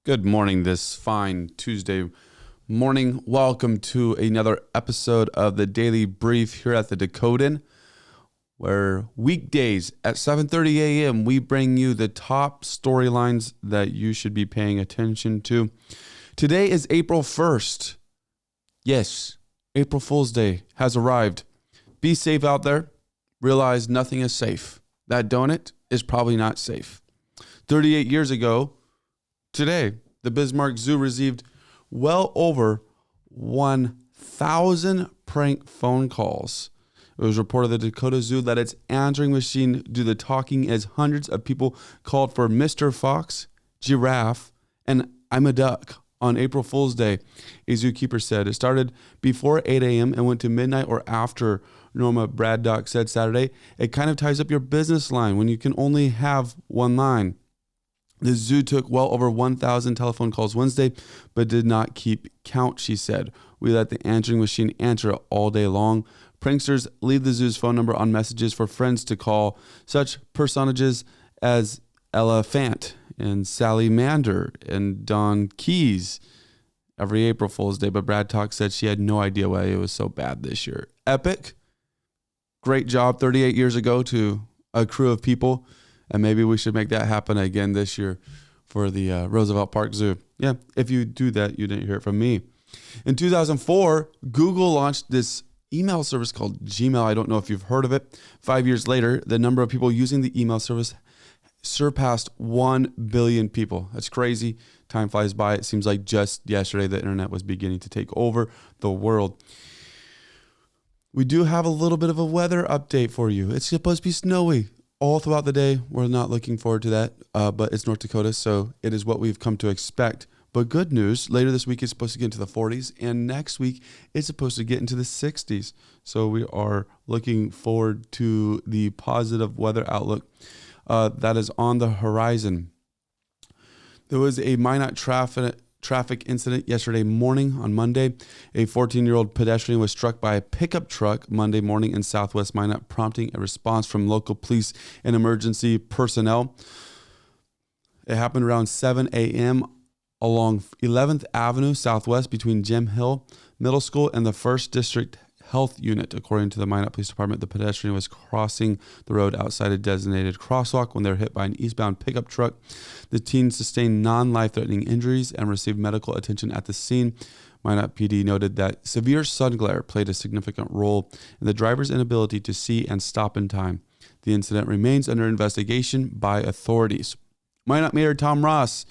Good morning this fine Tuesday morning. Welcome to another episode of the Daily Brief here at the Dakotan, where weekdays at 7:30 a.m. we bring you the top storylines that you should be paying attention to. Today is April 1st. Yes, April Fool's Day has arrived. Be safe out there. Realize nothing is safe. That donut is probably not safe. 38 years ago, today, the Bismarck Zoo received well over 1,000 prank phone calls. It was reported the Dakota Zoo let its answering machine do the talking as hundreds of people called for Mr. Fox, Giraffe, and I'm a Duck on April Fool's Day, a zookeeper said. It started before 8 a.m. and went to midnight or after, Norma Braddock said Saturday. It kind of ties up your business line when you can only have one line. The zoo took well over 1,000 telephone calls Wednesday, but did not keep count, she said. We let the answering machine answer all day long. Pranksters leave the zoo's phone number on messages for friends to call such personages as Ella Fant and Sally Mander and Don Keys every April Fool's Day. But Brad Talk said she had no idea why it was so bad this year. Epic. Great job 38 years ago to a crew of people. And maybe we should make that happen again this year for the Roosevelt Park Zoo. Yeah, if you do that, you didn't hear it from me. In 2004, Google launched this email service called Gmail. I don't know if you've heard of it. 5 years later, the number of people using the email service surpassed 1 billion people. That's crazy. Time flies by. It seems like just yesterday the internet was beginning to take over the world. We do have a little bit of a weather update for you. It's supposed to be snowy all throughout the day. We're not looking forward to that, but it's North Dakota, so it is what we've come to expect. But good news, later this week it's supposed to get into the 40s, and next week it's supposed to get into the 60s. So we are looking forward to the positive weather outlook that is on the horizon. There was a Minot traffic incident yesterday morning on Monday. A 14-year-old pedestrian was struck by a pickup truck Monday morning in southwest Minot, prompting a response from local police and emergency personnel. It happened around 7 a.m. along 11th Avenue Southwest between Gem Hill Middle School and the 1st District Health Unit. According to the Minot Police Department, the pedestrian was crossing the road outside a designated crosswalk when they were hit by an eastbound pickup truck. The teen sustained non-life-threatening injuries and received medical attention at the scene. Minot PD noted that severe sun glare played a significant role in the driver's inability to see and stop in time. The incident remains under investigation by authorities. Minot Mayor Tom Ross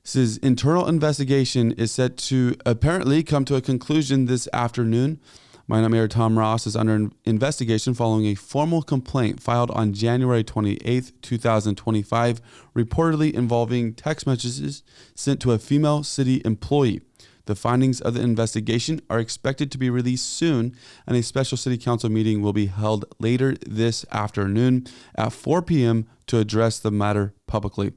says internal investigation is set to apparently come to a conclusion this afternoon. Minot Mayor Tom Ross is under investigation following a formal complaint filed on January 28, 2025, reportedly involving text messages sent to a female city employee. The findings of the investigation are expected to be released soon, and a special city council meeting will be held later this afternoon at 4 p.m. to address the matter publicly.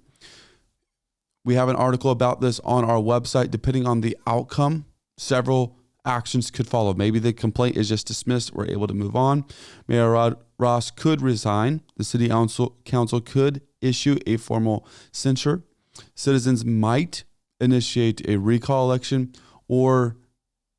We have an article about this on our website. Depending on the outcome, several actions could follow. Maybe the complaint is just dismissed. We're able to move on. Mayor Ross could resign. The city council could issue a formal censure. Citizens might initiate a recall election, or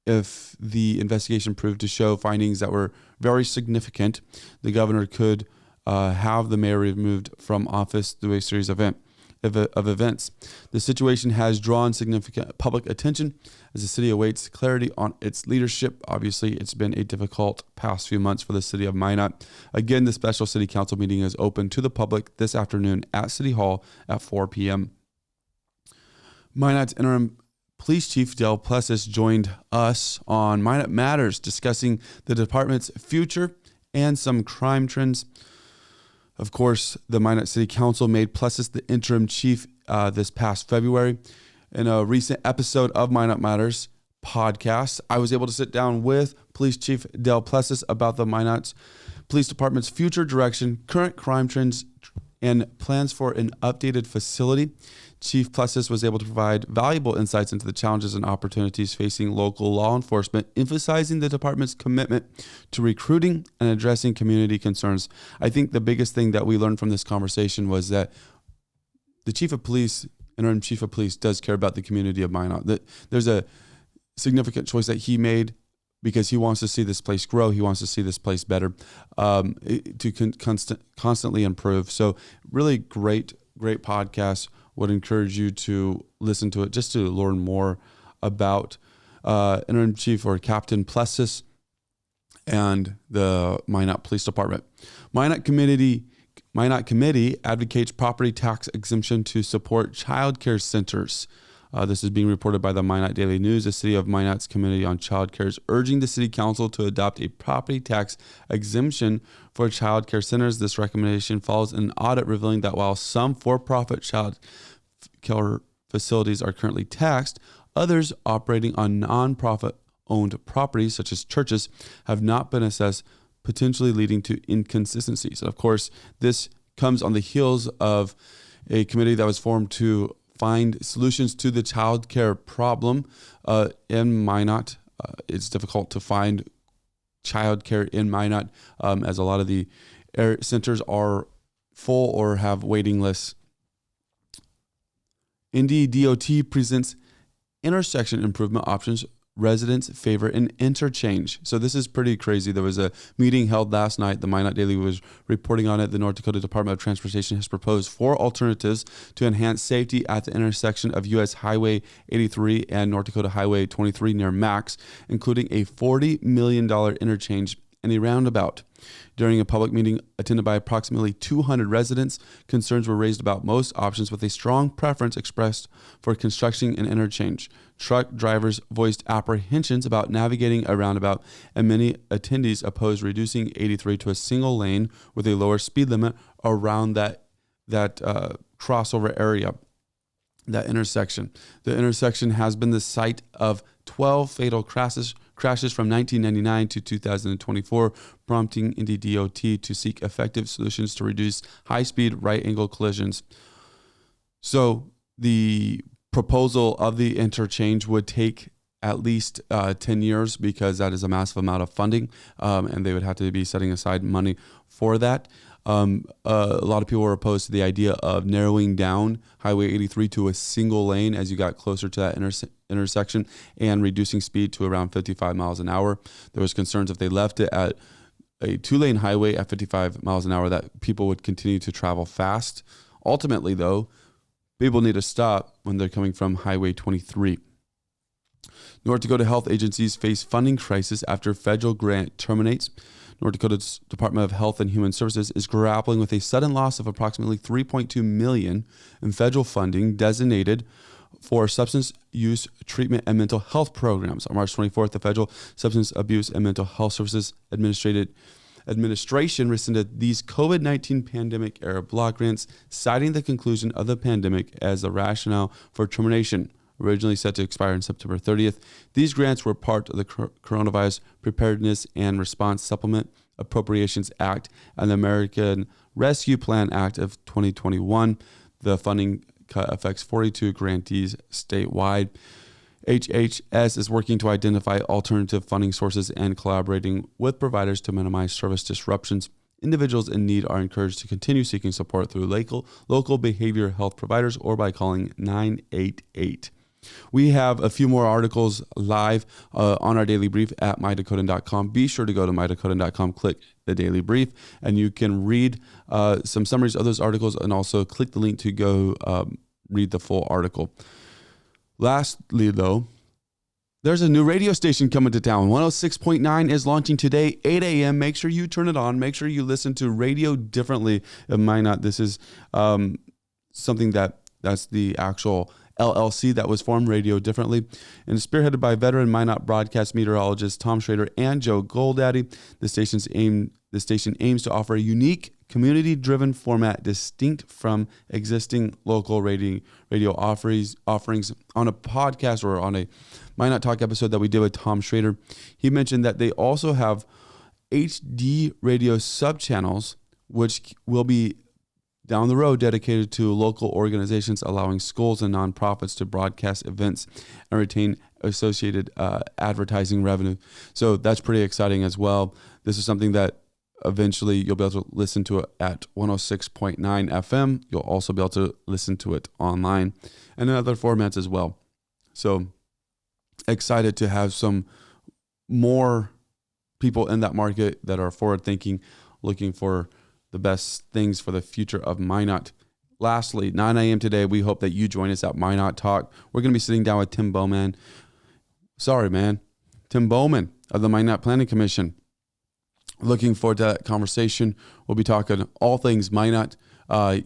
if the investigation proved to show findings that were very significant, the governor could have the mayor removed from office through a series of events. The situation has drawn significant public attention as the city awaits clarity on its leadership. Obviously, it's been a difficult past few months for the city of Minot. Again, the special city council meeting is open to the public this afternoon at City Hall at 4 p.m. Minot's interim police chief Dale Plessas joined us on Minot Matters, discussing the department's future and some crime trends. Of course, the Minot City Council made Plessas the interim chief this past February. In a recent episode of Minot Matters podcast, I was able to sit down with Police Chief Dale Plessas about the Minot Police Department's future direction, current crime trends, and plans for an updated facility. Chief Plessas was able to provide valuable insights into the challenges and opportunities facing local law enforcement, emphasizing the department's commitment to recruiting and addressing community concerns. I think the biggest thing that we learned from this conversation was that the chief of police interim chief of police does care about the community of Minot. That there's a significant choice that he made because he wants to see this place grow. He wants to see this place better, to constantly improve. So really great podcast. Would encourage you to listen to it just to learn more about interim chief or Captain Plessas and the Minot Police Department. Minot Committee advocates property tax exemption to support child care centers. This is being reported by the Minot Daily News. The City of Minot's Committee on Child Care is urging the City Council to adopt a property tax exemption for child care centers. This recommendation follows an audit revealing that while some for-profit child care facilities are currently taxed, others operating on non-profit-owned properties, such as churches, have not been assessed, potentially leading to inconsistencies. And of course, this comes on the heels of a committee that was formed to find solutions to the child care problem in Minot. It's difficult to find child care in Minot as a lot of the centers are full or have waiting lists. NDDOT presents intersection improvement options residents favor an interchange. So this is pretty crazy. There was a meeting held last night. The Minot Daily was reporting on it. The North Dakota Department of Transportation has proposed 4 alternatives to enhance safety at the intersection of U.S. Highway 83 and North Dakota Highway 23 near Max, including a $40 million interchange and a roundabout. During a public meeting attended by approximately 200 residents, concerns were raised about most options with a strong preference expressed for constructing an interchange. Truck drivers voiced apprehensions about navigating a roundabout, and many attendees opposed reducing 83 to a single lane with a lower speed limit around that crossover area, that intersection. The intersection has been the site of 12 fatal crashes from 1999 to 2024, prompting NDDOT to seek effective solutions to reduce high-speed right-angle collisions. So the proposal of the interchange would take at least 10 years because that is a massive amount of funding, and they would have to be setting aside money for that. A lot of people were opposed to the idea of narrowing down Highway 83 to a single lane as you got closer to that intersection and reducing speed to around 55 miles an hour. There was concerns if they left it at a 2-lane highway at 55 miles an hour that people would continue to travel fast. Ultimately, though, people need to stop when they're coming from Highway 23. North Dakota health agencies face funding crisis after federal grant terminates. North Dakota's Department of Health and Human Services is grappling with a sudden loss of approximately $3.2 million in federal funding designated for substance use treatment and mental health programs. On March 24th, the Federal Substance Abuse and Mental Health Services Administration rescinded these COVID-19 pandemic-era block grants, citing the conclusion of the pandemic as the rationale for termination. Originally set to expire on September 30th, these grants were part of the Coronavirus Preparedness and Response Supplement Appropriations Act and the American Rescue Plan Act of 2021. The funding cut affects 42 grantees statewide. HHS is working to identify alternative funding sources and collaborating with providers to minimize service disruptions. Individuals in need are encouraged to continue seeking support through local behavioral health providers or by calling 988. We have a few more articles live on our daily brief at mydakotan.com. Be sure to go to mydakotan.com, click the daily brief, and you can read some summaries of those articles and also click the link to go read the full article. Lastly, though, there's a new radio station coming to town. 106.9 is launching today, 8 a.m. Make sure you turn it on. Make sure you listen to radio differently. It might not. This is something that's the actual LLC that was formed, Radio Differently, and spearheaded by veteran Minot broadcast meteorologist Tom Schrader and Joe Goldaddy. The station aims to offer a unique, community-driven format distinct from existing local radio offerings. On a podcast or on a Minot Talk episode that we did with Tom Schrader, he mentioned that they also have HD radio subchannels, which will be down the road dedicated to local organizations, allowing schools and nonprofits to broadcast events and retain associated advertising revenue. So that's pretty exciting as well. This is something that Eventually, you'll be able to listen to it at 106.9 FM. You'll also be able to listen to it online and in other formats as well. So excited to have some more people in that market that are forward thinking, looking for the best things for the future of Minot. Lastly, 9 a.m. today, we hope that you join us at Minot Talk. We're going to be sitting down with Tim Bowman of the Minot Planning Commission. Looking forward to that conversation. We'll be talking all things Minot.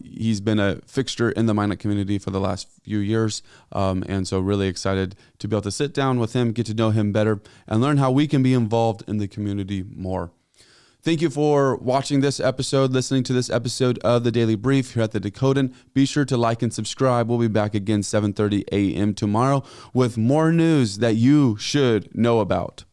He's been a fixture in the Minot community for the last few years. And so really excited to be able to sit down with him, get to know him better, and learn how we can be involved in the community more. Thank you for watching this episode, listening to this episode of The Daily Brief here at the Dakotan. Be sure to like and subscribe. We'll be back again 7:30 a.m. tomorrow with more news that you should know about.